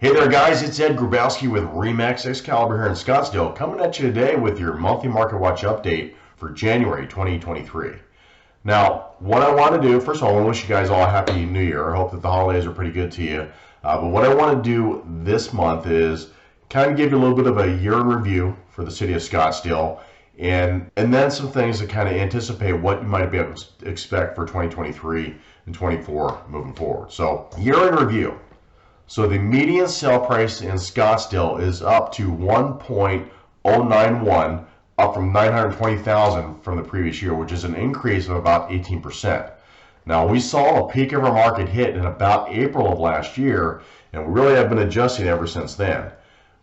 Hey there guys, it's Ed Grabowski with RE/MAX Excalibur here in Scottsdale, coming at you today with your monthly MarketWatch update for January 2023. Now, what I want to do, first of all, I want to wish you guys all a happy new year. I hope that the holidays are pretty good to you. But what I want to do this month is kind of give you a little bit of a year in review for the city of Scottsdale, and then some things to kind of anticipate what you might be able to expect for 2023 and 24 moving forward. So, year in review. So the median sale price in Scottsdale is up to 1.091, up from 920,000 from the previous year, which is an increase of about 18%. Now, we saw a peak of our market hit in about April of last year, and we really have been adjusting ever since then.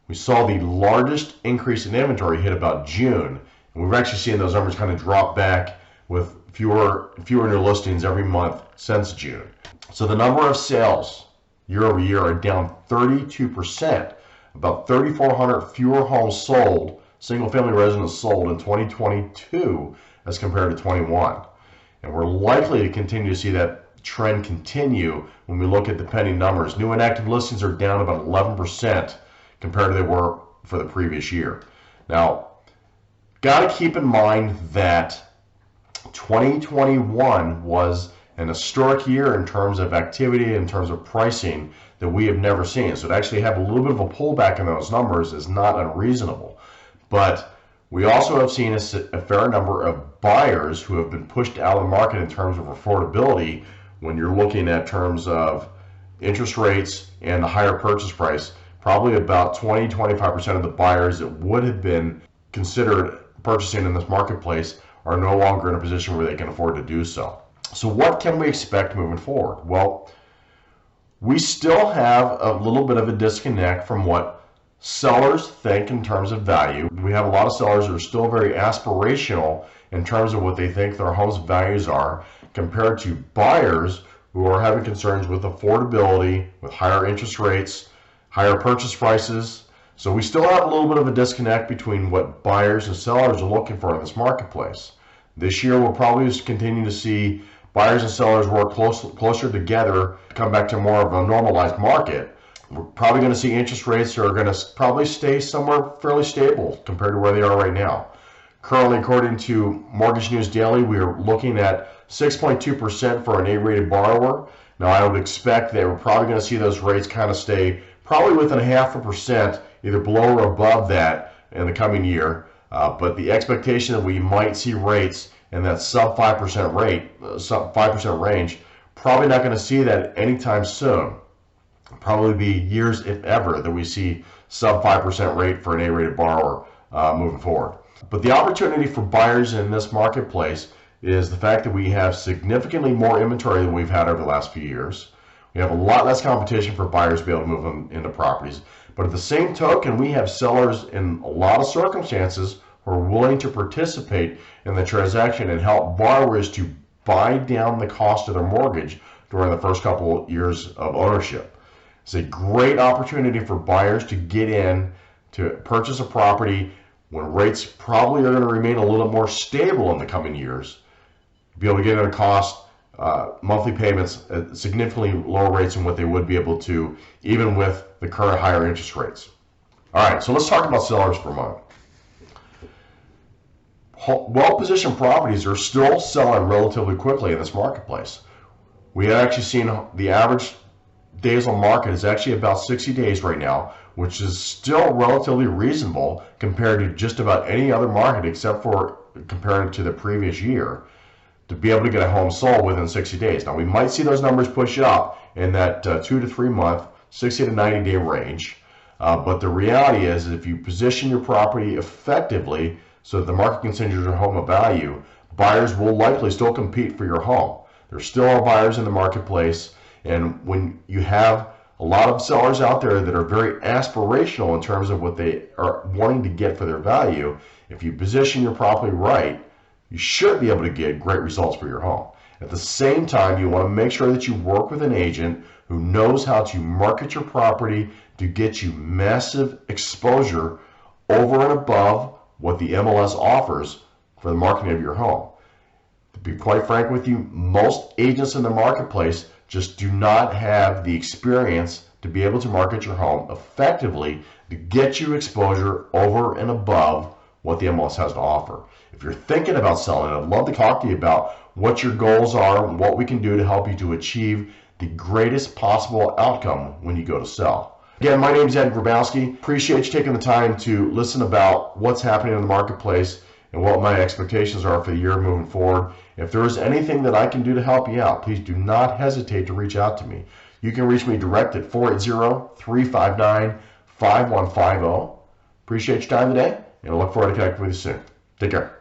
We saw the largest increase in inventory hit about June, and we've actually seen those numbers kind of drop back with fewer new listings every month since June. So the number of sales year over year are down 32%. About 3,400 fewer homes sold, single-family residents sold in 2022 as compared to 21. And we're likely to continue to see that trend continue when we look at the pending numbers. New and active listings are down about 11% compared to they were for the previous year. Now, got to keep in mind that 2021 was an historic year in terms of activity, in terms of pricing that we have never seen. So to actually have a little bit of a pullback in those numbers is not unreasonable. But we also have seen a fair number of buyers who have been pushed out of the market in terms of affordability when you're looking at terms of interest rates and the higher purchase price. Probably about 20-25% of the buyers that would have been considered purchasing in this marketplace are no longer in a position where they can afford to do so. So what can we expect moving forward? Well, we still have a little bit of a disconnect from what sellers think in terms of value. We have a lot of sellers that are still very aspirational in terms of what they think their home's values are, compared to buyers who are having concerns with affordability, with higher interest rates, higher purchase prices. So we still have a little bit of a disconnect between what buyers and sellers are looking for in this marketplace. This year we'll probably continue to see buyers and sellers work closer together to come back to more of a normalized market. We're probably going to see interest rates that are going to probably stay somewhere fairly stable compared to where they are right now. Currently, according to Mortgage News Daily, we are looking at 6.2% for an A-rated borrower. Now, I would expect that we're probably going to see those rates kind of stay probably within 0.5%, either below or above that in the coming year. But the expectation that we might see rates in that sub 5% range, probably not going to see that anytime soon. Probably be years, if ever, that we see sub 5% rate for an A-rated borrower moving forward. But the opportunity for buyers in this marketplace is the fact that we have significantly more inventory than we've had over the last few years. We have a lot less competition for buyers to be able to move them into properties. But at the same token, we have sellers in a lot of circumstances who are willing to participate in the transaction and help borrowers to buy down the cost of their mortgage during the first couple of years of ownership. It's a great opportunity for buyers to get in to purchase a property when rates probably are going to remain a little more stable in the coming years. Be able to get in a cost monthly payments at significantly lower rates than what they would be able to even with the current higher interest rates. All right, so let's talk about sellers for a moment. Well-positioned properties are still selling relatively quickly in this marketplace. We have actually seen the average days on market is actually about 60 days right now, which is still relatively reasonable compared to just about any other market except for comparing it to the previous year, to be able to get a home sold within 60 days. Now, we might see those numbers push up in that 2 to 3 month, 60 to 90 day range. But the reality is, if you position your property effectively so that the market considers your home of value, buyers will likely still compete for your home. There still are buyers in the marketplace, and when you have a lot of sellers out there that are very aspirational in terms of what they are wanting to get for their value, if you position your property right, you should be able to get great results for your home. At the same time, you want to make sure that you work with an agent who knows how to market your property to get you massive exposure over and above what the MLS offers for the marketing of your home. To be quite frank with you, most agents in the marketplace just do not have the experience to be able to market your home effectively to get you exposure over and above what the MLS has to offer. If you're thinking about selling, I'd love to talk to you about what your goals are and what we can do to help you to achieve the greatest possible outcome when you go to sell. Again, my name is Ed Grabowski. Appreciate you taking the time to listen about what's happening in the marketplace and what my expectations are for the year moving forward. If there is anything that I can do to help you out, please do not hesitate to reach out to me. You can reach me direct at 480-359-5150. Appreciate your time today, and I look forward to connecting with you soon. Take care.